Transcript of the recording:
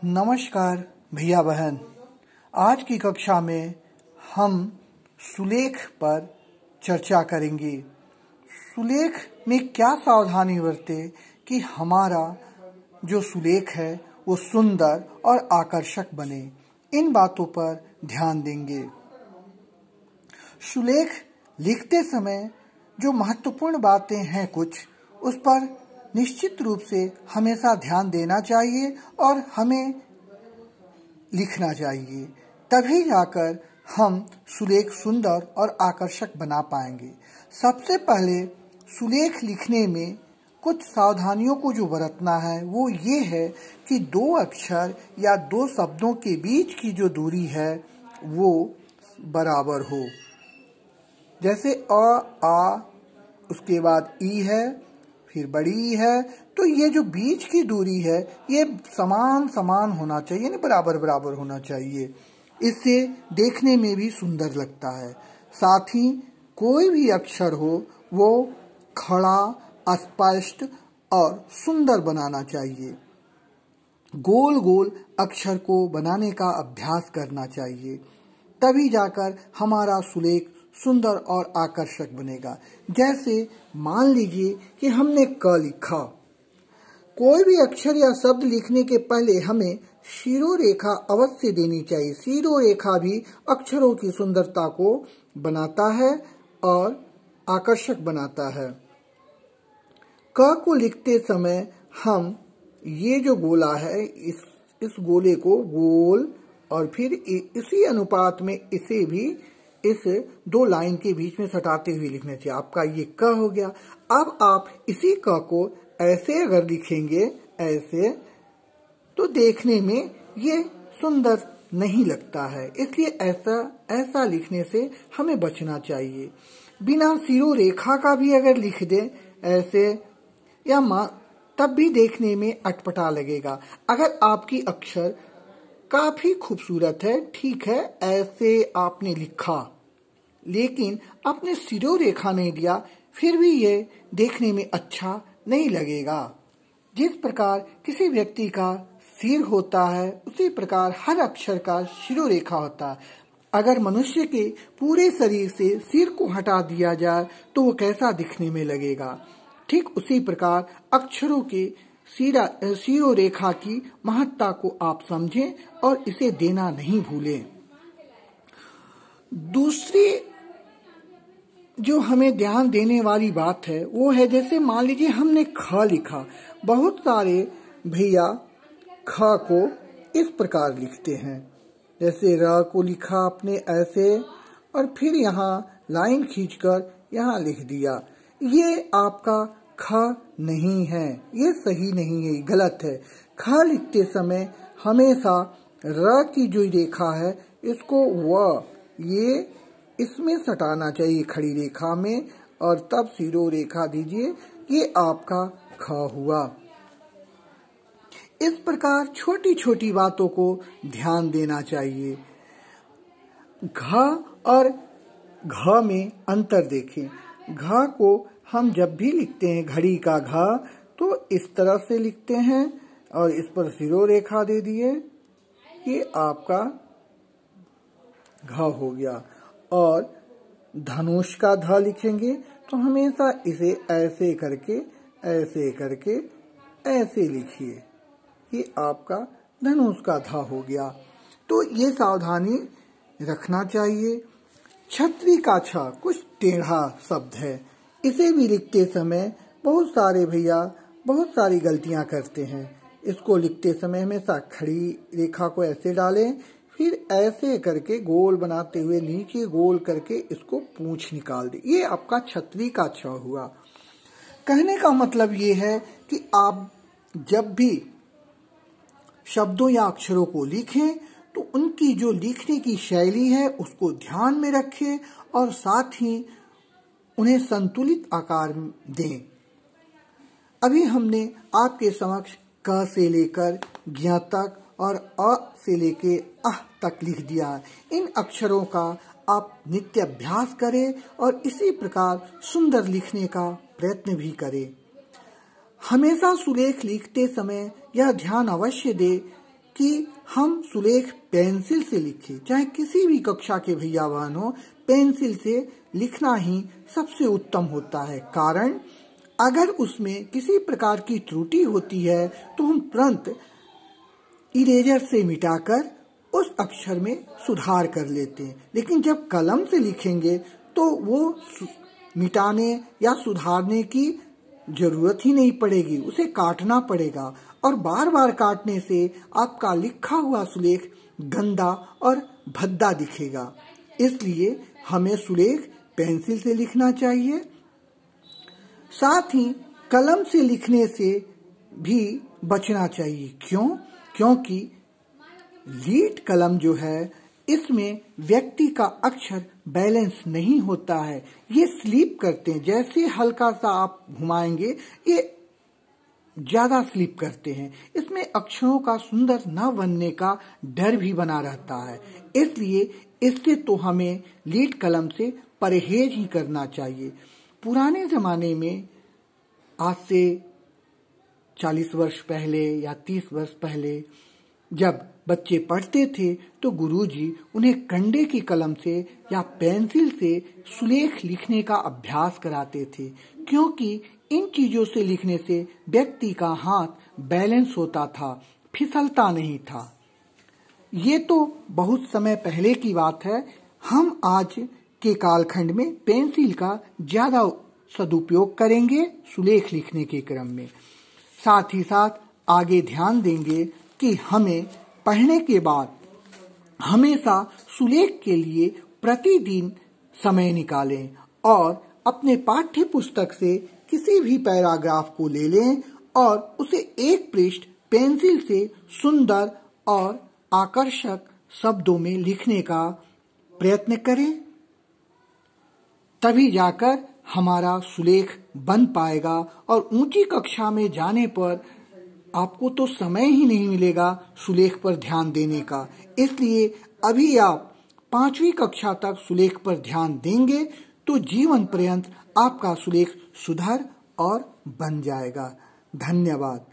नमस्कार भैया बहन। आज की कक्षा में हम सुलेख पर चर्चा करेंगे। सुलेख में क्या सावधानी बरते कि हमारा जो सुलेख है वो सुंदर और आकर्षक बने, इन बातों पर ध्यान देंगे। सुलेख लिखते समय जो महत्वपूर्ण बातें हैं कुछ, उस पर निश्चित रूप से हमेशा ध्यान देना चाहिए और हमें लिखना चाहिए। तभी जाकर हम सुलेख सुंदर और आकर्षक बना पाएंगे। सबसे पहले सुलेख लिखने में कुछ सावधानियों को जो बरतना है वो ये है कि दो अक्षर या दो शब्दों के बीच की जो दूरी है वो बराबर हो। जैसे आ, उसके बाद ई है, फिर बड़ी ई है, तो ये जो बीच की दूरी है ये समान होना चाहिए, यानी बराबर होना चाहिए। इससे देखने में भी सुंदर लगता है। साथ ही कोई भी अक्षर हो वो खड़ा, स्पष्ट और सुंदर बनाना चाहिए। गोल गोल अक्षर को बनाने का अभ्यास करना चाहिए, तभी जाकर हमारा सुलेख सुंदर और आकर्षक बनेगा। जैसे मान लीजिए कि हमने क लिखा। कोई भी अक्षर या शब्द लिखने के पहले हमें शिरोरेखा अवश्य देनी चाहिए। शिरोरेखा भी अक्षरों की सुंदरता को बनाता है और आकर्षक बनाता है। क को लिखते समय हम ये जो गोला है इस गोले को गोल और फिर इसी अनुपात में इसे भी इस दो लाइन के बीच में सटाते हुए लिखना चाहिए। आपका ये क हो गया। अब आप इसी क को ऐसे अगर लिखेंगे ऐसे, तो देखने में ये सुंदर नहीं लगता है। इसलिए ऐसा लिखने से हमें बचना चाहिए। बिना सिरो रेखा का भी अगर लिख दें ऐसे या तब भी देखने में अटपटा लगेगा। अगर आपकी अक्षर काफी खूबसूरत है, ठीक है, ऐसे आपने लिखा लेकिन आपने सिरो रेखा नहीं दिया, फिर भी ये देखने में अच्छा नहीं लगेगा। जिस प्रकार किसी व्यक्ति का सिर होता है उसी प्रकार हर अक्षर का सिरो रेखा होता है। अगर मनुष्य के पूरे शरीर से सिर को हटा दिया जाए तो वो कैसा दिखने में लगेगा। ठीक उसी प्रकार अक्षरों के सिरो रेखा की महत्ता को आप समझें और इसे देना नहीं भूलें। दूसरी जो हमें ध्यान देने वाली बात है वो है, जैसे मान लीजिए हमने ख लिखा। बहुत सारे भैया ख को इस प्रकार लिखते हैं। जैसे र को लिखा आपने ऐसे और फिर यहाँ लाइन खींचकर यहाँ लिख दिया। ये आपका ख नहीं है, ये सही नहीं है, गलत है। ख लिखते समय हमेशा र की जो रेखा है इसको ये इसमें सटाना चाहिए खड़ी रेखा में, और तब सिरो रेखा दीजिए। ये आपका ख हुआ। इस प्रकार छोटी छोटी बातों को ध्यान देना चाहिए। घ और घ में अंतर देखें। घ को हम जब भी लिखते हैं घड़ी का घ, तो इस तरह से लिखते हैं और इस पर सिरो रेखा दे दिए। ये आपका घ हो गया। और धनुष का ध लिखेंगे तो हमेशा इसे ऐसे करके ऐसे लिखिए। ये आपका धनुष का ध हो गया। तो ये सावधानी रखना चाहिए। छतरी का छ कुछ टेढ़ा शब्द है। इसे भी लिखते समय बहुत सारे भैया बहुत सारी गलतियां करते हैं। इसको लिखते समय हमेशा खड़ी रेखा को ऐसे डालें, फिर ऐसे करके गोल बनाते हुए नीचे गोल करके इसको पूंछ निकाल दे। ये आपका छतरी का छ हुआ। कहने का मतलब ये है कि आप जब भी शब्दों या अक्षरों को लिखें तो उनकी जो लिखने की शैली है उसको ध्यान में रखें और साथ ही उन्हें संतुलित आकार दें। अभी हमने आपके समक्ष क से लेकर ज्ञ तक और अ से लेके अह तक लिख दिया है। इन अक्षरों का आप नित्य अभ्यास करें और इसी प्रकार सुंदर लिखने का प्रयत्न भी करें। हमेशा सुलेख लिखते समय यह ध्यान अवश्य दे कि हम सुलेख पेंसिल से लिखें। चाहे किसी भी कक्षा के भैया बहन हो, पेंसिल से लिखना ही सबसे उत्तम होता है। कारण अगर उसमें किसी प्रकार की त्रुटि होती है तो हम तुरंत इरेजर से मिटाकर उस अक्षर में सुधार कर लेते हैं। लेकिन जब कलम से लिखेंगे तो वो मिटाने या सुधारने की जरूरत ही नहीं पड़ेगी, उसे काटना पड़ेगा और बार बार काटने से आपका लिखा हुआ सुलेख गंदा और भद्दा दिखेगा। इसलिए हमें सुलेख पेंसिल से लिखना चाहिए। साथ ही कलम से लिखने से भी बचना चाहिए। क्यों? क्योंकि लीड कलम जो है इसमें व्यक्ति का अक्षर बैलेंस नहीं होता है, ये स्लिप करते हैं। जैसे हल्का सा आप घुमाएंगे ये ज्यादा स्लिप करते हैं। इसमें अक्षरों का सुंदर न बनने का डर भी बना रहता है। इसलिए इससे तो हमें लीड कलम से परहेज ही करना चाहिए। पुराने जमाने में आज से 40 वर्ष पहले या 30 वर्ष पहले जब बच्चे पढ़ते थे तो गुरुजी उन्हें कंडे की कलम से या पेंसिल से सुलेख लिखने का अभ्यास कराते थे, क्योंकि इन चीजों से लिखने से व्यक्ति का हाथ बैलेंस होता था, फिसलता नहीं था। ये तो बहुत समय पहले की बात है। हम आज के कालखंड में पेंसिल का ज्यादा सदुपयोग करेंगे सुलेख लिखने के क्रम में। साथ ही साथ आगे ध्यान देंगे कि हमें पढ़ने के बाद हमेशा सुलेख के लिए प्रतिदिन समय निकालें और अपने पाठ्य पुस्तक से किसी भी पैराग्राफ को ले लें और उसे एक पृष्ठ पेंसिल से सुंदर और आकर्षक शब्दों में लिखने का प्रयत्न करें। तभी जाकर हमारा सुलेख बन पाएगा और ऊंची कक्षा में जाने पर आपको तो समय ही नहीं मिलेगा सुलेख पर ध्यान देने का। इसलिए अभी आप 5वीं कक्षा तक सुलेख पर ध्यान देंगे तो जीवन पर्यंत आपका सुलेख सुधर और बन जाएगा। धन्यवाद।